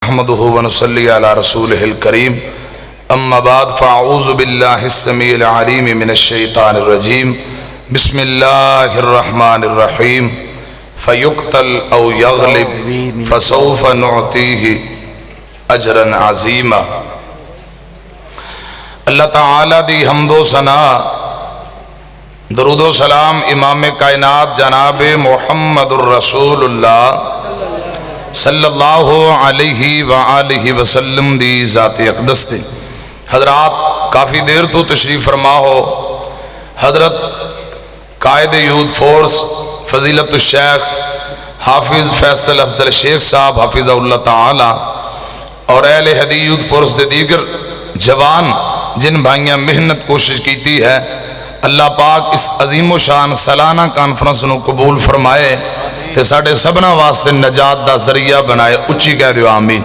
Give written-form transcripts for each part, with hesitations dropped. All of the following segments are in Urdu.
نحمده ونصلي على رسوله الكريم اما بعد فاعوذ بالله السميع العليم من الشيطان الرجيم بسم الله الرحمن الرحيم فيقتل او يغلب فسوف نعطيه اجرا عظيما۔ اللہ تعالی دی حمد و ثنا، درود و سلام امام کائنات جناب محمد الرسول اللہ صلی اللہ علیہ وآلہ وسلم دی ذات اقدس دے۔ حضرات کافی دیر تو تشریف فرما ہو حضرت قائد یوتھ فورس فضیلت الشیخ حافظ فیصل افضل شیخ صاحب حافظہ اللہ تعالی اور اہل حدیث یوتھ فورس دے دیگر جوان جن بھائیاں محنت کوشش کیتی ہے، اللہ پاک اس عظیم و شان سالانہ کانفرنس نو قبول فرمائے تے ساڑھے سبنا واسطے نجات دا ذریعہ بنائے۔ اچھی کہہ دیو آمین۔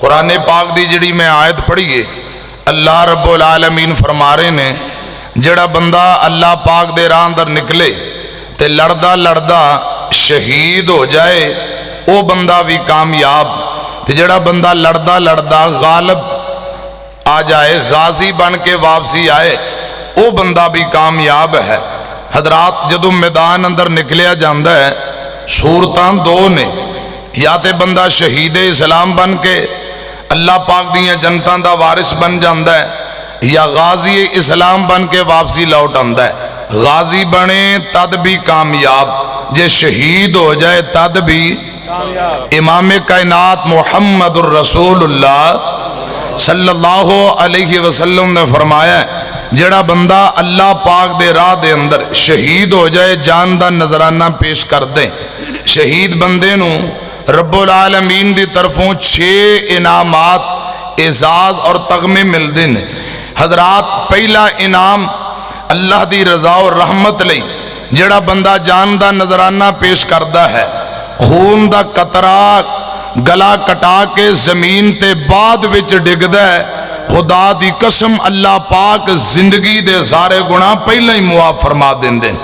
قرآن پاک دی جڑی میں آیت پڑھیے، اللہ رب العالمین فرما رہے نے جڑا بندہ اللہ پاک دے راہ اندر نکلے تے لڑدا لڑدا شہید ہو جائے او بندہ بھی کامیاب، تے جڑا بندہ لڑدا لڑدا غالب آ جائے، غازی بن کے واپسی آئے، او بندہ بھی کامیاب ہے۔ حضرات جدو میدان اندر نکلیا جاندہ ہے صورتاں دو نے، یا تے بندہ شہید اسلام بن کے اللہ پاک دیاں جنتاں دا وارث بن جاندہ ہے، یا غازی اسلام بن کے واپسی لوٹ آندہ ہے۔ غازی بنے تد بھی کامیاب، جے شہید ہو جائے تد بھی امام کائنات محمد الرسول اللہ صلی اللہ علیہ وسلم نے فرمایا ہے جڑا بندہ اللہ پاک دے راہ دے اندر شہید ہو جائے، جان دا نظرانہ پیش کر دیں، شہید بندے نو رب العالمین دی طرفوں 6 انعامات اعزاز اور تغمے مل دیں۔ حضرات پہلا انعام اللہ دی رضا و رحمت لئی جڑا بندہ جان دا نظرانہ پیش کردہ ہے، خون دا قطرہ گلا کٹا کے زمین تے بعد وچ ڈگدہ ہے، خدا دی قسم اللہ پاک زندگی دے سارے گناہ پہلے ہی معاف فرما دیں دیں۔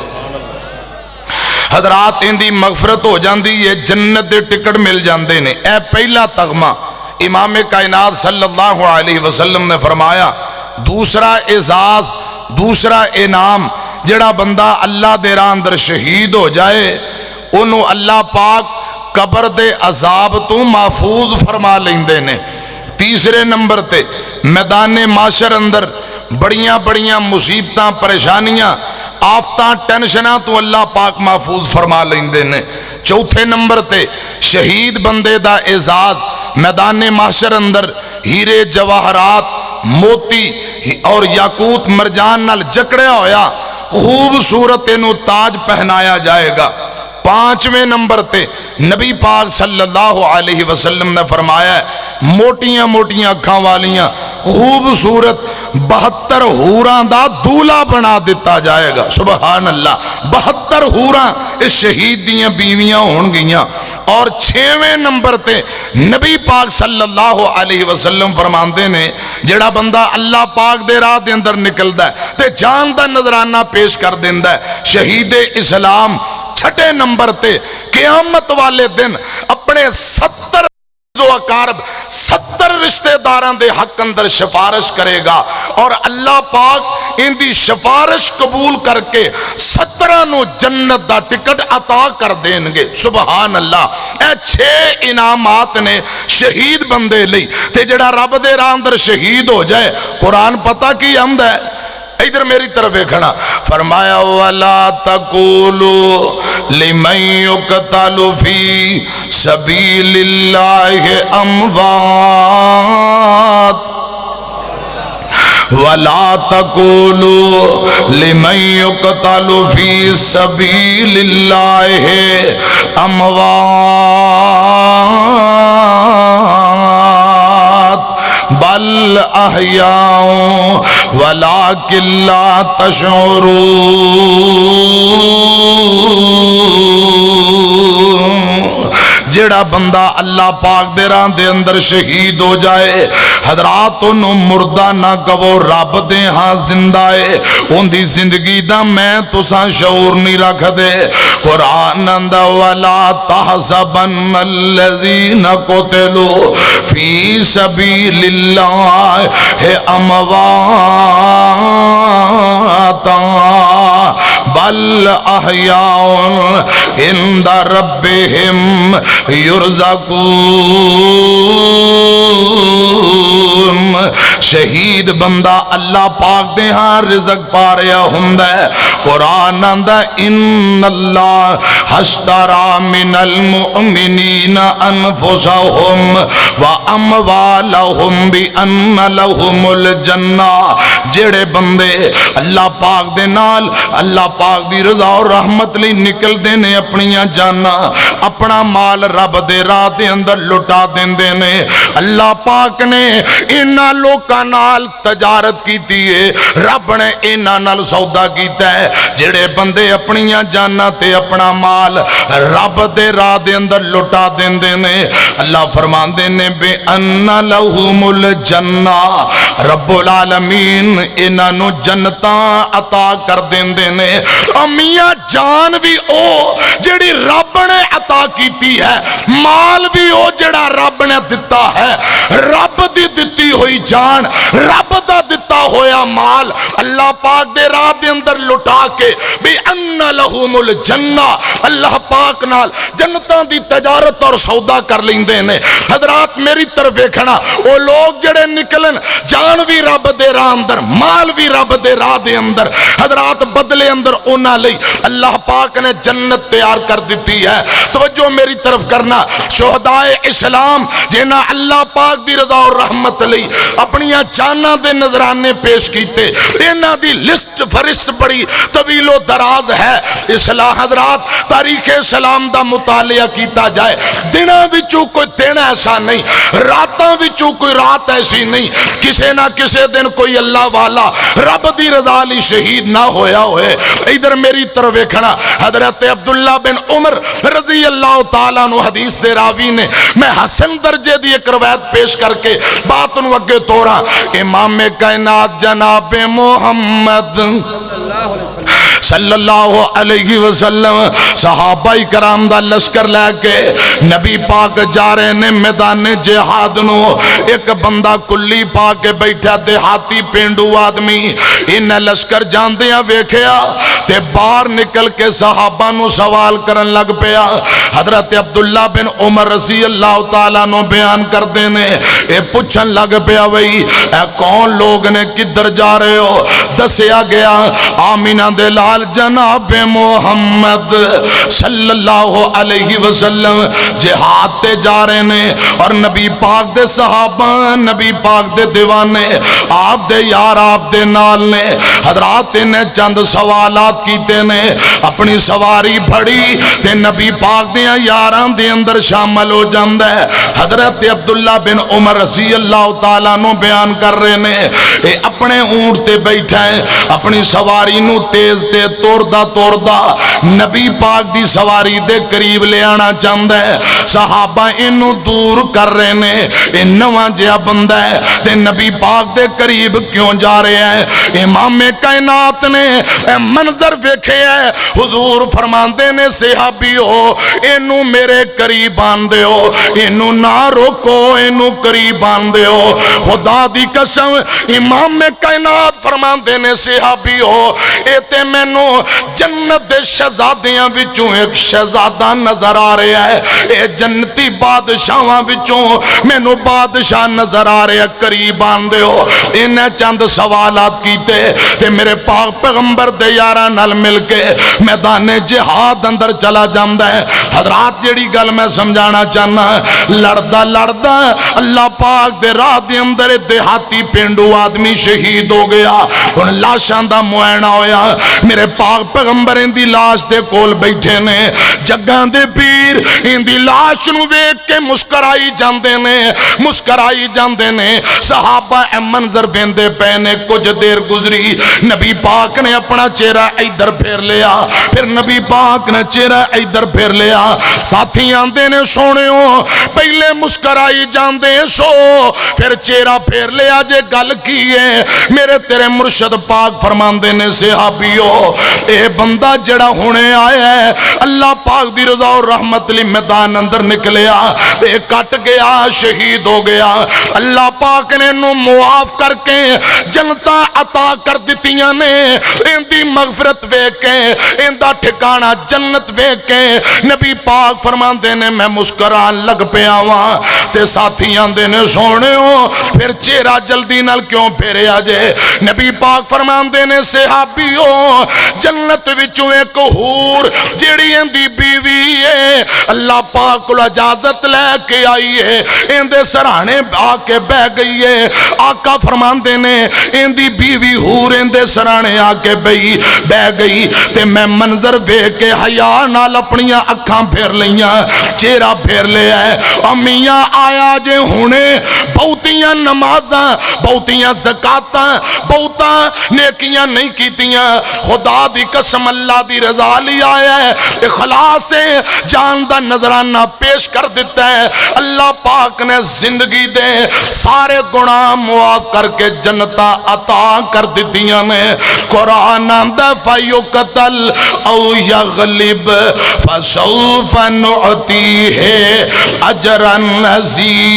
حضرات ان دی مغفرت ہو جاندی ہے، جنت دے ٹکٹ مل جاندے نے۔ اے پہلا تغمہ امام کائنات صلی اللہ علیہ وسلم نے فرمایا۔ دوسرا اعزاز، دوسرا انعام جڑا بندہ اللہ دے راہ اندر شہید ہو جائے انہوں اللہ پاک قبر دے عذاب تو محفوظ فرما لیندے نے۔ تیسرے نمبر تے میدان معاشر اندر بڑیاں بڑیاں مصیبتاں پریشانیاں آفتاں ٹینشناں تو اللہ پاک محفوظ فرما لیندے نے۔ چوتھے نمبر تے شہید بندے دا اعزاز میدان معاشر اندر ہیرے جواہرات موتی اور یاقوت مرجان نال جکڑیا ہویا خوبصورت انہوں تاج پہنایا جائے گا۔ پانچویں نمبر تے نبی پاک صلی اللہ علیہ وسلم نے فرمایا ہے موٹیاں موٹیاں اکھاں والیاں خوبصورت 72 حوراں دا دولہ بنا دیتا جائے گا۔ سبحان اللہ، 72 حوراں اس شہید دیاں بیویاں ہون گیاں۔ اور 6ویں نمبر تے نبی پاک صلی اللہ علیہ وسلم فرماندے نے جڑا بندہ اللہ پاک دے راہ دے اندر نکلدا ہے تے جان دا نظرانہ پیش کر دیندا ہے، شہید اسلام۔ چھٹے نمبر تے قیامت والے دن اپنے 70 اقارب 70 رشتہ داران دے حق اندر سفارش کرے گا اور اللہ پاک ان دی سفارش قبول کر کے 17 نو جنت دا ٹکٹ عطا کر دیں گے۔ سبحان اللہ، اے 6 انعامات نے شہید بندے لئی تے جڑا رب دے راہ اندر شہید ہو جائے قرآن پتہ کی حمد ہے، ادھر میری طرف کھڑا فرمایا وَلَا تَقُولُوا لِمَنْ يُقْتَلُ فِي سَبِيلِ اللَّهِ أَمْوَاتٌ وَلَا تَقُولُوا لِمَنْ يُقْتَلُ فِي سَبِيلِ اللَّهِ أَمْوَاتٌ بل احیاء ولکن لا تشعرون۔ جیڑا بندہ اللہ پاک دے راہ دے اندر شہید ہو جائے حضرات انہوں مردہ نہ کہو رب دے ہاں زندہ ہے ان دی زندگی دا میں تساں شعور نہیں رکھ دے قرآن اندہ وَلَا تَحْسَبَنَّ الَّذِينَ قُتِلُوا فِي سَبِيلِ اللَّهِ أَمْوَاتًا بَلْ أَحْيَاءٌ عِندَ رَبِّهِمْ يُرْزَقُونَ شہید بندہ اللہ پاک دے ہاں رزق پا رہا ہوندا ہے قرآن آندا ان اللہ اشترى من المؤمنین انفسهم واموالهم بان لهم الجنہ جڑے بندے اللہ پاک دے نال اللہ پاک دی رضا اور رحمت لئی نکل دے نے اپنیاں جانا اپنا مال رب دے راہ دے اندر لٹا دیندے نے اللہ پاک نے انہاں لوکاں نال تجارت کیتی ہے رب نے انہاں نال سودا کیتا ہے جڑے بندے اپنیاں جانا تے اپنا مال رب دے راہ دے اندر لٹا دیندے نے اللہ فرماندے نے بے ان لہم الجنہ رب العالمین انہاں نو جنتاں عطا کر دیندے نے میاں جان بھی او جڑی رب نے عطا کیتی ہے مال بھی او جڑا رب نے دتا ہے رب دی دتی ہوئی جان رب دا دتا ہویا مال اللہ پاک دے راہ دے اندر لٹا کے بھی ان لہم الجنہ اللہ پاک نال جنتاں دی تجارت اور سودا کر لیندے نے حضرات میری طرف دیکھنا او لوگ جڑے نکلن جان بھی رب دے راہ اندر مال بھی رب دے راہ دے اندر حضرات بدلے اندر اونا لئی اللہ پاک نے جنت تیار کر دیتی ہے توجہ میری طرف کرنا شہدائے اسلام جنہاں اللہ پاک دی رضا اور رحمت لئی اپنیاں جاناں دے نظرانے پیش کیتے انہاں دی لسٹ فرست بڑی طویل و دراز ہے اصلاح حضرات تاریخ اسلام دا مطالعہ کیتا جائے دنوں وچوں کوئی دن ایسا نہیں راتاں وچوں کوئی رات ایسی نہیں کسے نہ کسے دن کوئی اللہ والا رب دی رضا لی شہید نہ ہویا ہوئے ادھر میری طرف دیکھنا حضرت عبداللہ بن عمر رضی اللہ تعالیٰ عنہ حدیث دے راوی نے میں حسن درجے دی ایک روایت پیش کر کے بات نو اگے توڑا امام کائنات جناب محمد صلی اللہ علیہ وسلم صحابہ کرام دا لشکر لے کے نبی پاک جا رہے نے میدان جہاد نو ایک بندہ کلی پا کے بیٹھا دیہاتی پینڈو آدمی انہیں لشکر جاندیاں ویکھیا تے باہر نکل کے صحابہ نو سوال کرن لگ پیا حضرت عبداللہ بن عمر رضی اللہ تعالیٰ نو بیان کر دینے اے پوچھن لگ پیا وہی اے کون لوگ نے کدھر جا رہے ہو دسیا گیا آمینہ دلال جناب محمد صلی اللہ علیہ وسلم جہاد تے جا رہے نے اور نبی پاک دے صحابہ نبی پاک دے دیوانے آپ دے یار آپ دے نال نے حضرات نے چند سوالات کیتے نے اپنی سواری بھڑی تے نبی پاک دے یاران دے اندر شامل ہو جاندہ ہے حضرت عبداللہ بن عمر رضی اللہ تعالیٰ نو بیان کر رہے نے اے اپنے اونٹ تے بیٹھا ہے اپنی سواری نو تیز تے توردہ نبی پاک دی سواری دے قریب لے آنا چاندہ ہے صحابہ انو دور کر رہے نے انواں جیا بندہ ہے تے نبی پاک دے قریب کیوں جا رہے ہیں امام کائنات نے منظر دیکھے ہے حضور فرماندے نے صحابی ہو انو میرے قریب آن دے ہو انو نہ روکو انو قریب آن دے ہو خدا دی قسم امام کائنات فرماندے نے صحابی ہو ایتے میں نو جنت دے شہزادیاں وچوں ایک شہزادہ نظر آ رہا ہے اے جنتی بادشاہاں وچوں میں نو بادشاہ نظر آ رہا ہے قریب آن دے ہو انہیں چند سوالات کیتے تے میرے پاک پیغمبر دے یاران نال مل کے میدان جہاد اندر چلا جاندہ ہے حضرات جیڑی گل میں سمجھانا چاہنا لڑدہ اللہ پاک دے راہ دے اندر دیہاتی پینڈو آدمی شہید شہید ہو گیا. ہن لاشاں دا معائنہ ہویا, میرے پاک پیغمبر ان دی لاش دے کول بیٹھے نے, جگاں دے پیر ان دی لاش نو ویکھ کے مسکرائی جاندے نے, مسکرائی جاندے نے. صحابہ اے منظر ویندے پے نے. کچھ دیر گزری, نبی پاک نے اپنا چہرہ ادھر پھیر لیا, پھر نبی پاک نے چہرہ ادھر پھیر لیا. ساتھی آندے نے سونےو پہلے مسکرائی جاندے سو, پھر چہرہ پھیر لیا جے گل کیے. میرے تیرے مرشد پاک فرماندے نے صحابیو اے بندہ جڑا ہونے آیا ہے اللہ پاک دی رضا اور رحمت لی میدان اندر نکلیا, اے کٹ گیا, شہید ہو گیا. اللہ پاک نے انہوں معاف کر کے جنتا عطا کر دیتیاں نے. ان دی مغفرت ویکھ کے, ان دا ٹھکانہ جنت ویکھ کے نبی پاک فرماندے نے میں مسکران لگ پیا واں. تے ساتھی آندے نے سونے ہو پھر چہرہ جلدی نال کیوں پھیرے آجے. نبی پاک فرماندے نے صحابیو جنت وچوں ایک حور جیڑی ان دی بیوی ہے اللہ پاک کو اجازت لے کے آئی ہے, ان دے سرانے آ کے بہ گئی ہے. آقا فرماندے نے ان دی بیوی حور ان دے سرانے آ کے بہ گئی. تے میں منظر ویکھ کے حیا نال اپنیاں اکھاں پھیر لیاں, چہرہ پھیر لیا ہے. امیاں آیا جے ہونے بہتیاں نمازاں, بہتیاں زکاتاں, بہتاں نیکیاں نہیں کیتیاں, خدا دی قسم اللہ دی رضا لی آیا ہے, اخلاص جان دا نظرانہ پیش کر دیتا ہے. اللہ پاک نے زندگی دے سارے گناہ معاف کر کے جنتا عطا کر دیتیاں نے. قرآن اندہ فیقتل او یغلب فسوف نعطیہ اجرا عظیما.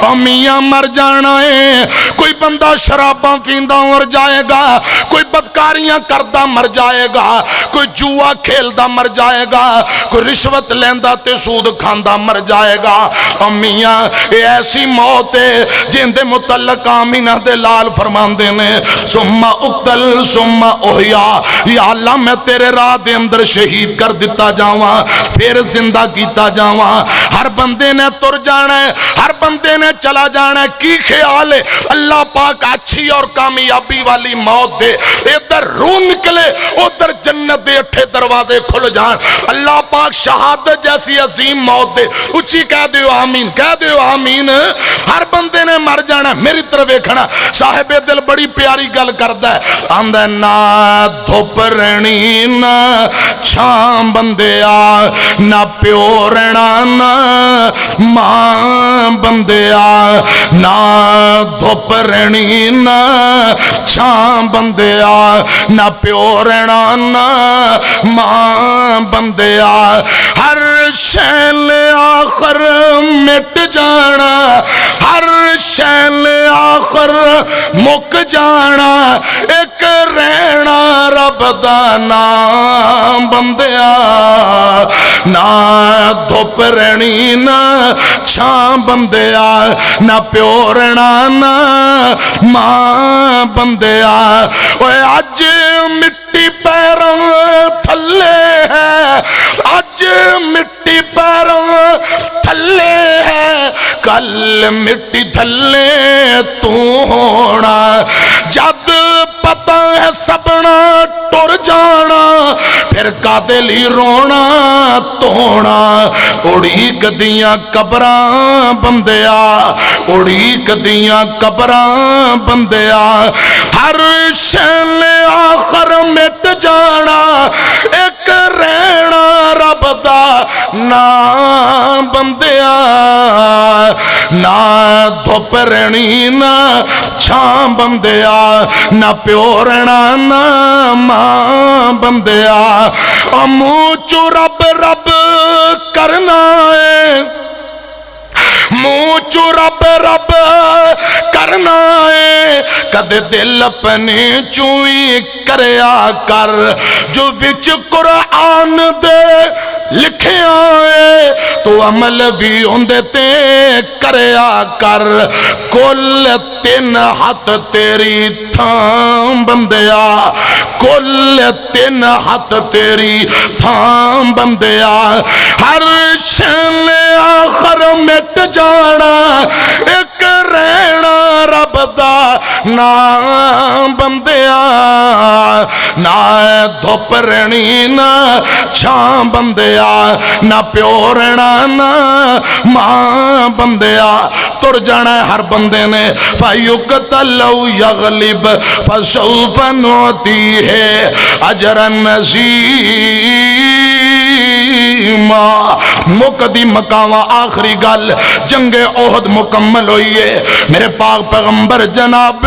امیاں مر جانا ہے, کوئی بندہ شراباں پیندہ مر جائے گا, کوئی بدکاریاں کردہ مر جائے گا, کوئی جوا کھیلدہ مر جائے گا, کوئی رشوت لیندہ تے سود کھاندہ مر جائے گا. امیاں یہ ایسی موت ہے جن دے متعلق آمینہ دے لال فرماندے نے ثم اقتل ثم احیا, یا اللہ میں تیرے راہ دے اندر شہید کر دیتا جاواں پھر زندہ کیتا جاواں. ہر بندے نے تر جانا ہے, ہر بندے نے چلا جانا ہے. کی خیال ہے اللہ پاک اچھی اور کامیابی والی موت دے, ادھر روح نکلے ادھر جنت دے اٹھے دروازے کھل جان. اللہ پاک شہادت جیسی عظیم موت دے. اچھی کہہ دیو آمین, کہہ دیو آمین. ہر بندے نے مر جانا. میری طرف دیکھنا صاحب دل بڑی پیاری گل کردا ہے, آندا نہ دھوپ رہنی نہ چھاں بندیا, نہ پیو رہنا نہ ماں بندیا, نہ دھوپ رہنی نہ چھاں بندیا, نہ پیو رہنا نہ ماں بندیا. ہر شیل آخر مٹ جانا, ہر شیل آخر مک جانا, ایک رہنا رب دا نام بندیا. نہ دھوپ رہنی نہ چھاں بندیا, نہ پیو رہنا نہ ماں بندیا. اوے اج مٹی پیروں تھلے ہے, اج مٹی پیروں تھلے ہے, کل مٹی تھلے تو ہونا. جد پتہ ہے سبنا ٹر جانا, پھر کادے لی رونا تونا. اڑیک دیاں قبراں بندیا, اڑیک دیاں قبراں بندیا. ہر شیل آخر مٹ جانا, ایک رہنا رب دا نام بندیا. نہ دھوپ رہنی نہ چھاں بندیا, نہ پیو رہنا نہ ماں بندیا. منہ چو رب رب کرنا ہے, منہ چو رب رب کرنا ہے, کدے دل اپنے چوئی کریا کر, جو وچ قرآن دے لکھے آئے تو عمل بھی ہوندے تے کریا کر. کل تین ہاتھ تیری تھام بندیا, کل تین ہاتھ تیری تھام بندیا. ہر شیل آخر مٹ جانا, ایک نہ بندیا نہ دھوپ رہنی نہ چھاں بندیا نہ پیو رہنا نہ ماں بندیا تر جانا ہے ہر بندے نے فَيُقْتَلُ يَغْلِبْ فَسَوْفَ نُعْتِيهِ أَجْرًا عَظِيمًا مقدی مقامہ آخری گل جنگ احد مکمل ہوئی ہے میرے پاک پیغمبر جناب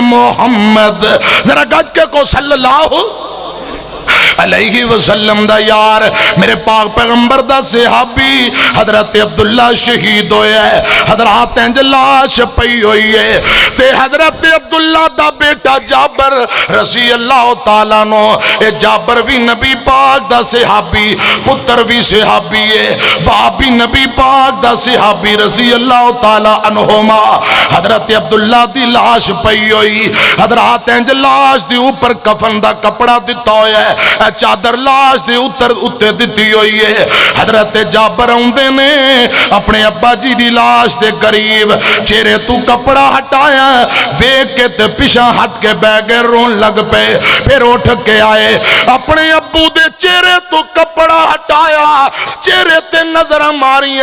محمد ذرا گج کے کو صلی اللہ علیہ وسلم دا یار میرے پاک پیغمبر دا صحابی حضرت عبداللہ شہید ہویا ہے حضرات انج لاش پئی ہوئی ہے تے حضرت عبداللہ دا بیٹا جابر رضی اللہ تعالیٰ نو اے جابر بھی نبی پاک دا صحابی پتر بھی صحابی ہے باپ بھی نبی پاک دا صحابی رضی اللہ تعالیٰ عنہما حضرت عبداللہ دی لاش پئی ہوئی حضرات انج لاش دی اوپر کفن دا کپڑا دیتا ہویا ہے چادر لاش دے اتے دیتی ہوئی ہے حضرت جابر اوندے نے اپنے ابا جی دی لاش دے قریب چہرے تو کپڑا ہٹایا دیکھ کے تے پیچھے ہٹ کے بہ گئے رون لگ پے پھر اٹھ کے آئے اپنے ابو دے چہرے تو کپڑا ہٹایا چہرے تے نظر ماری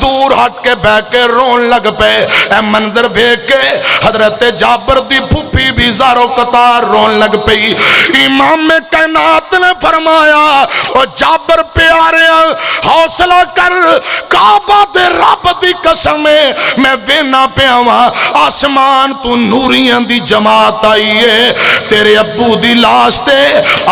دور ہٹ کے بہ کے رون لگ پے اے منظر دیکھ کے حضرت جابر دی پھوپھی بھی زارو قطار رون لگ پئی امام کائنات نے فرمایا اور جابر پیارے حوصلہ کر کعبہ دے رب دی قسم میں وینا پیاواں آسمان تو نوریاں دی جماعت آئی ہے تیرے ابو دی لاش تے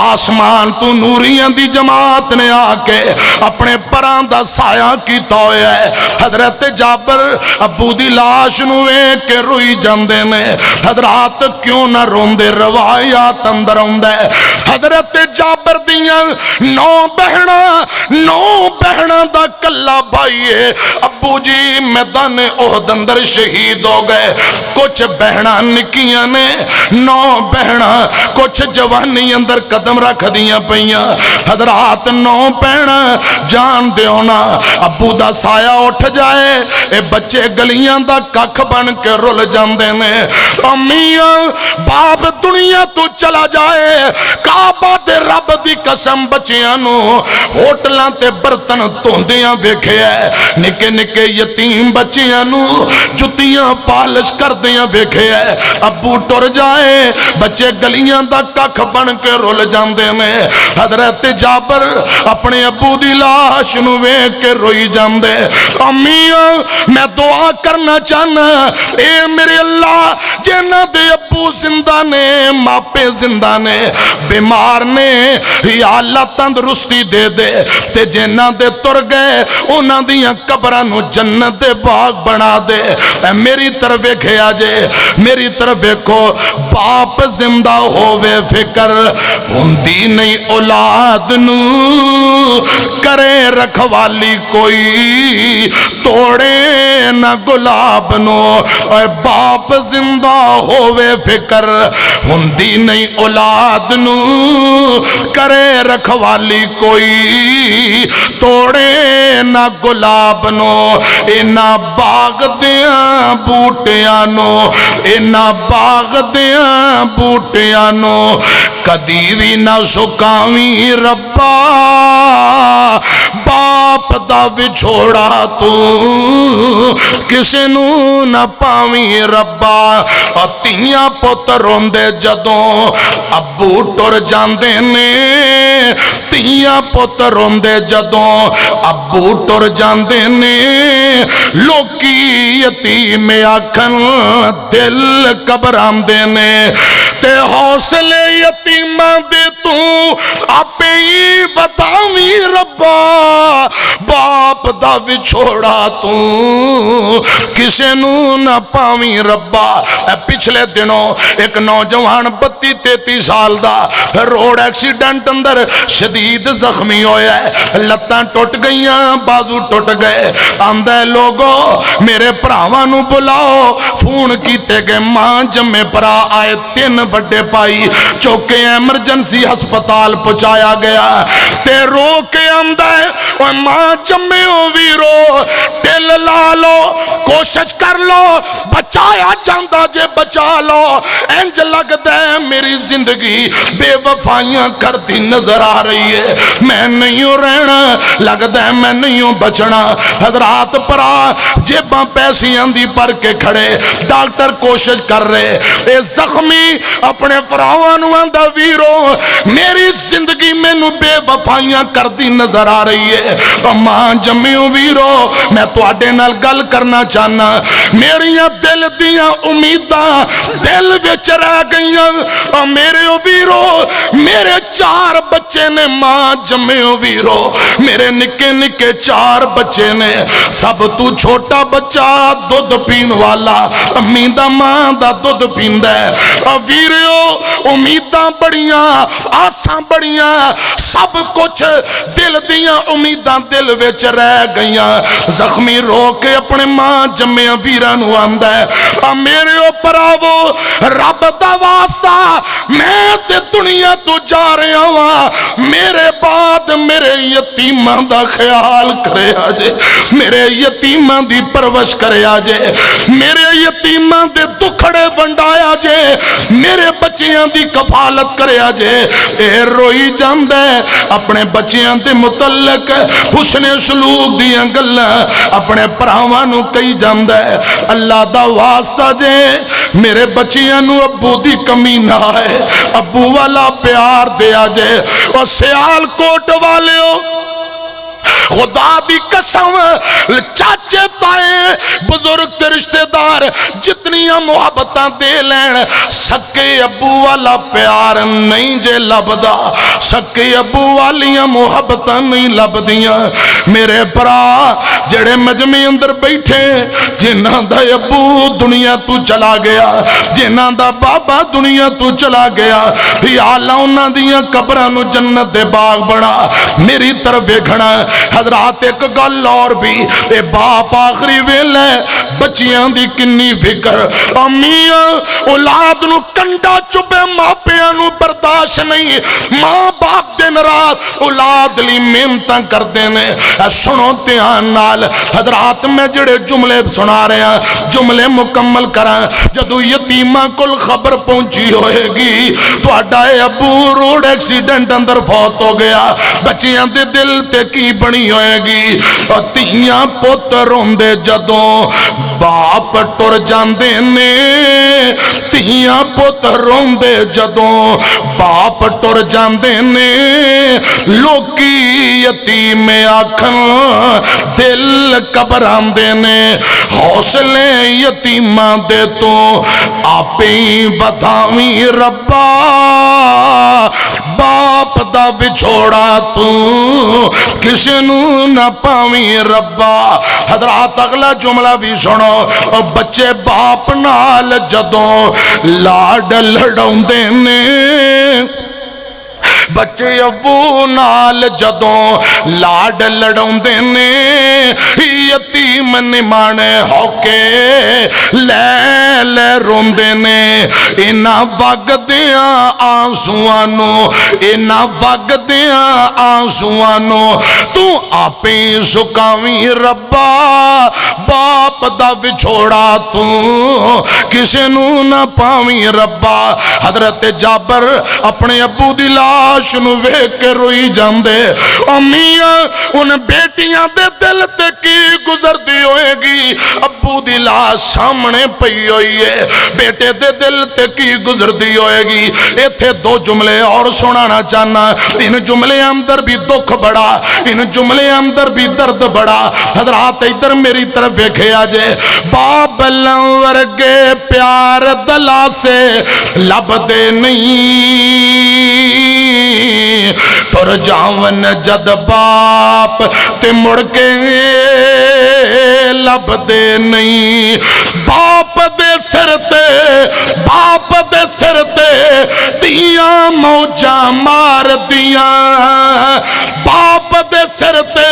آسمان تو نوریاں دی جماعت نے آ کے اپنے پران دا سایہ کیتا ہویا ہے حضرت جابر ابو دی لاش نو ویکھ کے روئی جاندے نے حضرات کیوں نہ روندے روایات اندر آوندا ہے حضرت جابر دیاں نو بہنا دا کلا بھائی ہے ابو جی میدان احد اندر شہید ہو گئے کچھ بہنا نکیاں نے نو بہنا کچھ جوانی اندر قدم رکھ دیاں پئیاں حضرات نو بہنا جان دیونا ابو دا سایہ اٹھ جائے اے بچے گلیاں دا ککھ بن کے رول جاندے نے امیاں باپ دنیا تو چلا جائے کعبہ دے رب دی قسم بچیاں نو ہوٹلاں تے برتن توندیاں ویکھے ہے نکے نکے یتیم بچیاں نو جتیاں پالش کردیاں ویکھے ہے ابو ٹر جائے بچے گلیاں دا ککھ بن کے رول جاندے نے حضرت جابر اپنے ابو دی لاش نو ویکھ کے روئی جاندے امیاں میں دعا کرنا چاہنا اے میرے اللہ جنہ دے ابو زندہ نے ماپے زندہ نے بیمار نے یا اللہ تندرستی دے دے تے جنہ دے تر گئے انہ دیاں قبرانو جنت دے باغ بنا دے اے میری طرف کھیا جے میری طرف کو باپ زندہ ہووے فکر ہوندی نہیں اولاد نو کرے رکھوالی کوئی توڑے نہ گلاب نو اے باپ زندہ ہووے فکر ہوندی نہیں اولاد نو کرے رکھوالی کوئی توڑے نہ گلاب نو اینا باغ دیاں بوٹیاں نو اینا باغ دیاں بوٹیاں نو کدی بھی نہ سکاویں ربا باپ دا وچھوڑا تو کسے نو نہ پاویں ربا تیاں پتر روندے جدوں ابو ٹر جاندے نے تیاں پتر روندے جدوں ابو ٹر جاندے نے لوکی یتیم آکھن دل گھبراندے نے تے حوصلے یتیماں دے تو آپے ہی بتاویں ربا باپ دا وچھوڑا تو کسے نو نہ پاویں ربا پچھلے دنوں ایک نوجوان 32-33 سال دا روڈ ایکسیڈنٹ اندر شدید زخمی ہویا ہے لتاں ٹوٹ گئیاں بازو ٹوٹ گئے آندے لوگو میرے پراواں نو بلاؤ فون کیتے گئے ماں جمے پرا آئے 3 بڑے پائی چوکے ایمرجنسی ہسپتال پہنچایا گیا تے رو کے آندے ماں جمے ہو ویرو دل لا لو کوشش کر لو بچایا جاندہ جے بچا لو انج لگتا ہے میری زندگی بے وفائیاں کرتی نظر آ رہی ہے میں نہیں ہوں رہنا لگتا ہے میں نہیں ہوں بچنا حضرات پرا جیباں پیسیاں دی پر کے کھڑے ڈاکٹر کوشش کر رہے اے زخمی اپنے پراوانوں آندہ ویرو میری زندگی میں نو بے وفائیاں کرتی نظر آ رہی ہے ماں جمیوں ویرو میں تو آڈے نال گل کرنا چاہنا میریاں دل دیاں امیداں دل وچ رہ گئیاں اور میرے ویرو میرے 4 بچے نے ماں جمیوں ویرو میرے نکے نکے 4 بچے نے سب تو چھوٹا بچہ دودھ پین والا امیدہ ماں دا دودھ پین دے اور ویرو امیداں بڑیاں آساں بڑیاں سب کچھ دل دیاں امیداں دل وچ رہ گئیاں زخمی رو کے اپنے ماں جمیاں ویرانو آندہ ہے میرے اوپر آوو رب دا واسطہ میں تے دنیا تو جا رہے ہوں میرے بعد میرے یتیماں دا خیال کرے آجے میرے یتیماں دی پرورش کرے آجے میرے یتیماں دے دکھڑے ونڈایا جے میرے بچیاں دی کفالت کرے آجے اے روئی جاندے اپنے بچیاں دے متعلق حسن سلوک دیاں گلہ اپنے پراوانوں کئی جاندے اللہ دا واسطہ جے میرے بچیاں نو ابو دی کمی نہ ہے ابو والا پیار دیا جے اور سیال کوٹ والے ہو خدا دی قسم چاچے تائے بزرگ تے رشتہ دار جتنیاں محبتاں دے لین سکے ابو والا پیار نہیں جے لبدا سکے ابو والیاں محبتاں نہیں لبدیاں میرے برا جڑے مجمع اندر بیٹھے جنہاں دا ابو دنیا تو چلا گیا جنہاں دا بابا دنیا تو چلا گیا یا اللہ انہاں دیاں قبرانو جنت دے باغ بنا میری طرف ایکھنا حضرات ایک گل اور بھی اے باپ آخری ویلے بچیاں دی کنی فکر امیاں اولاد نو کنڈا چپے ماں پیاں نو برداشت نہیں ماں باپ دن رات اولاد لی محنتاں کر دینے سنو دھیان نال حضرات میں جڑے جملے سنا رہے ہیں جملے مکمل کریں جدو یتیمہ کل خبر پہنچی ہوئے گی تو اڈائے ابو روڈ ایکسیڈنٹ اندر فوت ہو گیا بچیاں دے دل تے کی بنی ہوئے گی تیاں پتر روندے جدوں باپ ٹر جاندے نے تیاں پتر روندے جدوں باپ ٹر جاندے نے لوکی یتیم آکھن دل قبران دے نے حوصلے یتیماں دے تو آپیں بدھاویں ربا باپ دا بچھوڑا تو کسی نو نہ پاویں ربا حضرات اگلا جملہ بھی سنو بچے باپ نال جدوں لاڈ لڑاؤں دینے بچے ابو نال جدوں لاڈ لڑاؤں دینے یتیم نمانے ہوکے لے لے روندے نے اینا وگ دیاں آنسوانو اینا وگ دیاں آنسوانو تو آپیں سکاویں ربا باپ دا بچھوڑا تو کسے نو نہ پاویں ربا حضرت جابر اپنے ابو دی لاش نو ویکھ کے روئی جاندے امیاں ان بیٹیاں دے دل تے کی گزر دی ہوئے گی ابو دی لاش سامنے پئی ہوئی ہے بیٹے دے دل تے کی گزر دی ہوئے گی ایتھے 2 جملے اور سنانا چاہنا ان جملے اندر بھی دکھ بڑا ان جملے اندر بھی درد بڑا حضرات ادھر میری طرف دیکھے آجے باب ورگے پیار دلا سے لب دے نہیں تر جاون جد باپ تے مڑ کے لب دے نہیں باپ دے سر تے تیاں موجہ مار دیاں باپ دے سر تے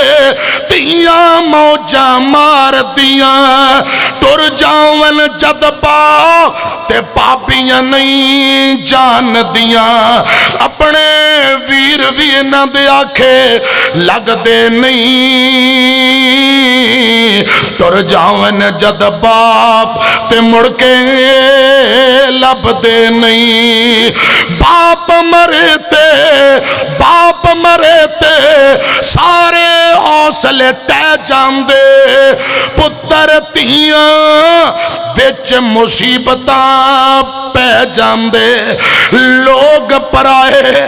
تیاں موجہ مار دیاں ٹر جاون جد باپ تے پاپیاں نہیں جان دیاں اپنے ویر بھی نہ دے آکھے لگ دے نہیں تر جاون جد باپ تے مڑ کے لب دے نہیں باپ مرے تے سارے حوصلے ٹہ جاندے پتر تیاں وچ مصیبتاں پہ جاندے لوگ پرائے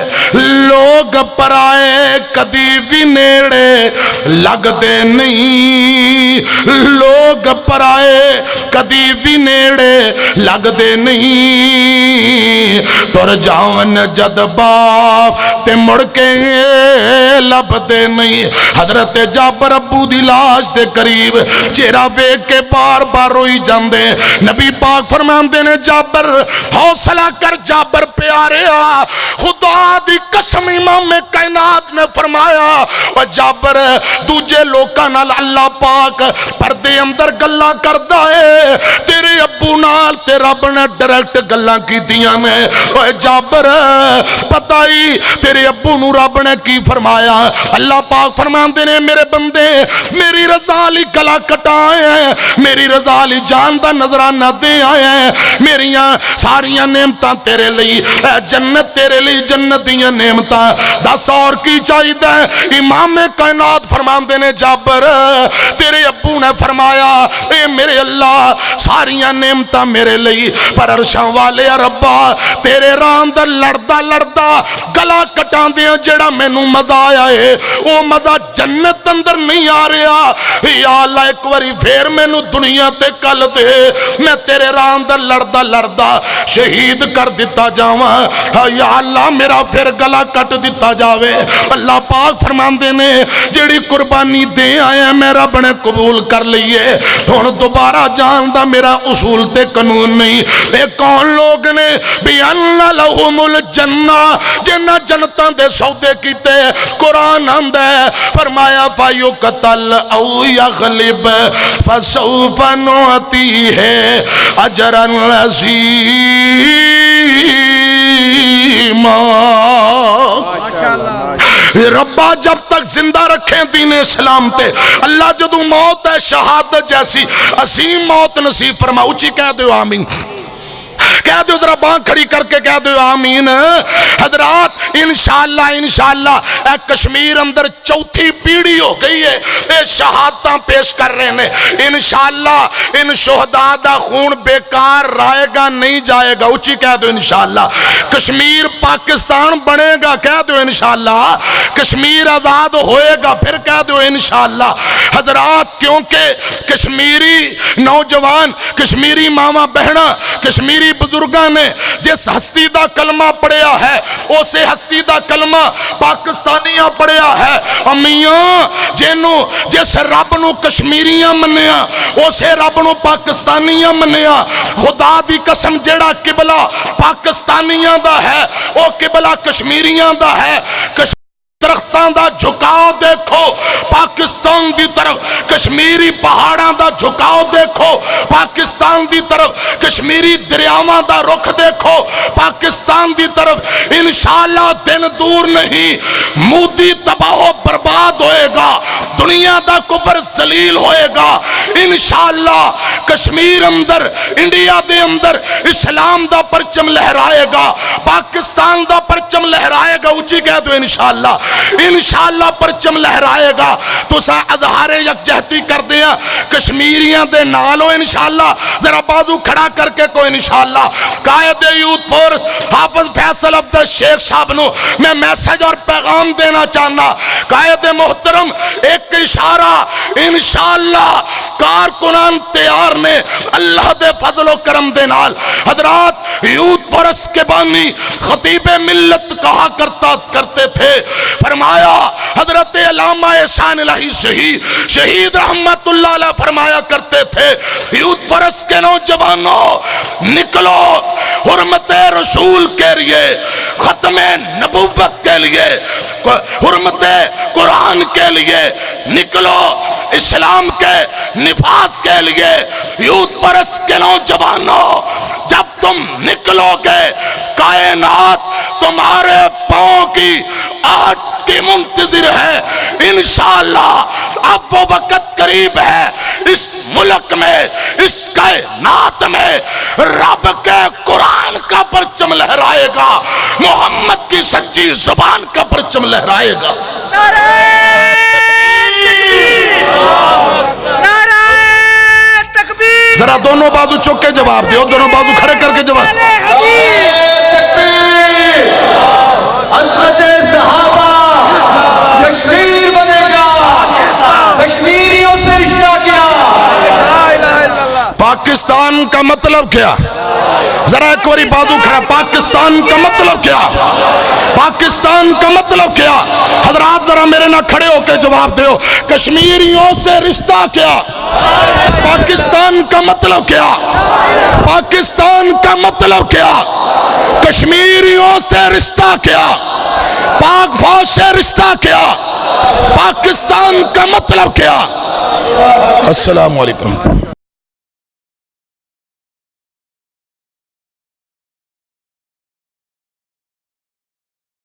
کدی بھی نیڑے لگ دے نہیں لوگ پرائے کدی بھی نیڑے لگ دے نہیں تر جاون جد باپ تے مڑ کے لب دے نہیں حضرت جابر ابو دی لاش دے قریب چہرہ ویکھ کے بار بار روئی جاندے نبی پاک فرماندے نے جابر حوصلہ کر جابر پیاریا خدا دی قسم امام کائنات نے فرمایا اور جابر دوجے لوکاں نال اللہ پاک پردے اندر گلاں کردا ہے تیرے ابو نال تے رب نے ڈائریکٹ گلاں کیتیاں نے اوے جابر پتہ ہی تیرے ابو نو رب نے کی فرمایا اللہ پاک فرماندے نے میرے بندے میری رضا لی گلا کٹائے ہیں میری رضا لی جان دا نظرانہ دے آئے ہیں میریاں ساریاں نعمتاں تیرے لئی جنت تیرے لئی جنت دیاں نعمتاں دس اور کی چاہی دے امام کائنات فرماندے نے جابر تیرے ابو نے فرمایا اے میرے اللہ ساریاں نعمتاں میرے لئی پر عرشاں والے ربا تیرے راہ اندر لڑدا گلا کٹاں دیاں جڑا مینوں مزہ آیا ہے او مزہ جنت اندر نہیں آ رہا یا اللہ ایک واری پھر مینوں دنیا تے کل دے میں تیرے راہ اندر لڑدا شہید کر دیتا جاواں یا اللہ میرا پھر گلا کٹ دیتا جاوے اللہ پاک فرماندے نے جڑی قربانی دے آیا میں رب نے قبول کر لئیے ہن دوبارہ جان دا میرا اصول تے قانون نہیں اے کون لوگ نے بیان لہم الجنہ جنہ جنتاں دے سودے کیتے قرآن آندا ہے فرمایا فیقتل او یغلب فسوف نعطیہ اجرا عظیما ربا جب تک زندہ رکھیں دین اسلام تے اللہ جدو موت ہے شہادت جیسی عظیم موت نصیب فرما اچھی کہہ دو آمین کہہ دو ذرا بانگ کھڑی کر کے کہہ دو آمین حضرات انشاءاللہ اے کشمیر اندر چوتھی پیڑھی ہو گئی ہے اے شہادتاں پیش کر رہے ہیں انشاءاللہ ان شہداء دا خون بیکار رائے گا نہیں جائے گا اچھی کہہ دو انشاءاللہ کشمیر پاکستان بنے گا کہہ دو انشاءاللہ کشمیر آزاد ہوئے گا پھر کہہ دو انشاءاللہ حضرات کیونکہ کشمیری نوجوان کشمیری ماما بہنا کشمیری بزرگاں نے جس ہستی دا کلمہ پڑھیا ہے اسے ہستی دا کلمہ پاکستانیاں پڑھیا ہے امیاں جنوں جس رب نو کشمیریاں منیا اسے رب نو پاکستانیاں منیا خدا دی قسم جیڑا قبلہ پاکستانیاں دا ہے وہ قبلہ کشمیریاں دا ہے درختان دا جھکاؤ دیکھو پاکستان دی طرف کشمیری پہاڑاں دا جھکاؤ دیکھو پاکستان دی طرف کشمیری دریاواں دا رخ دیکھو پاکستان دی طرف انشاءاللہ دن دور نہیں مودی تباہ و برباد ہوئے گا دنیا دا کفر ذلیل ہوئے گا انشاءاللہ کشمیر اندر انڈیا دے اندر اسلام دا پرچم لہرائے گا پاکستان دا پرچم لہرائے گا اچھی کہہ دو انشاءاللہ پرچم لہرائے گا تو سا اظہار یکجہتی کر دیا کشمیریاں دے نالو انشاءاللہ ذرا بازو کھڑا کر کے کو انشاءاللہ قائد یوتھ فورس حافظ فیصل عبد الشیخ صاحب نو میں میسج اور پیغام دینا چاہنا قائد محترم ایک اشارہ انشاءاللہ کارکنان تیار نے اللہ دے فضل و کرم دے نال حضرات یوتھ فورس کے بانی خطیب ملت کہا کرتے تھے فرمایا حضرت علامہ احسان الہی شہید رحمت اللہ علیہ فرمایا کرتے تھے یوتھ پرست کے نوجوانوں نکلو حرمت رسول کے لیے ختم نبوت کے لیے حرمت قرآن کے لیے نکلو اسلام کے نفاذ کے لیے یوتھ پرست کے نوجوانوں جب تم نکلو گے کائنات تمہارے پاؤں کی آٹھ کی منتظر ہے انشاءاللہ اب وہ وقت قریب ہے اس ملک میں، اس کائنات میں رب کے قرآن کا پرچم لہرائے گا، محمد کی سچی زبان کا پرچم لہرائے گا۔ ذرا دونوں بازو چک کے جواب دیو، دونوں بازو کھڑے کر کے جواب۔ عظمت صحابہ کشمیر بنے گا، کشمیریوں سے رشتہ کیا۔ پاکستان کا مطلب کیا؟ ذرا ایک باری بازو کھڑا، پاکستان کا مطلب کیا؟ پاکستان کا مطلب کیا؟ حضرات ذرا میرے نہ کھڑے ہو کے جواب دیو، کشمیریوں سے رشتہ کیا؟ پاکستان کا مطلب کیا؟ پاکستان کا مطلب کیا؟ کشمیریوں سے رشتہ کیا؟ پاک فوج سے رشتہ کیا؟ پاکستان کا مطلب کیا؟ السلام علیکم۔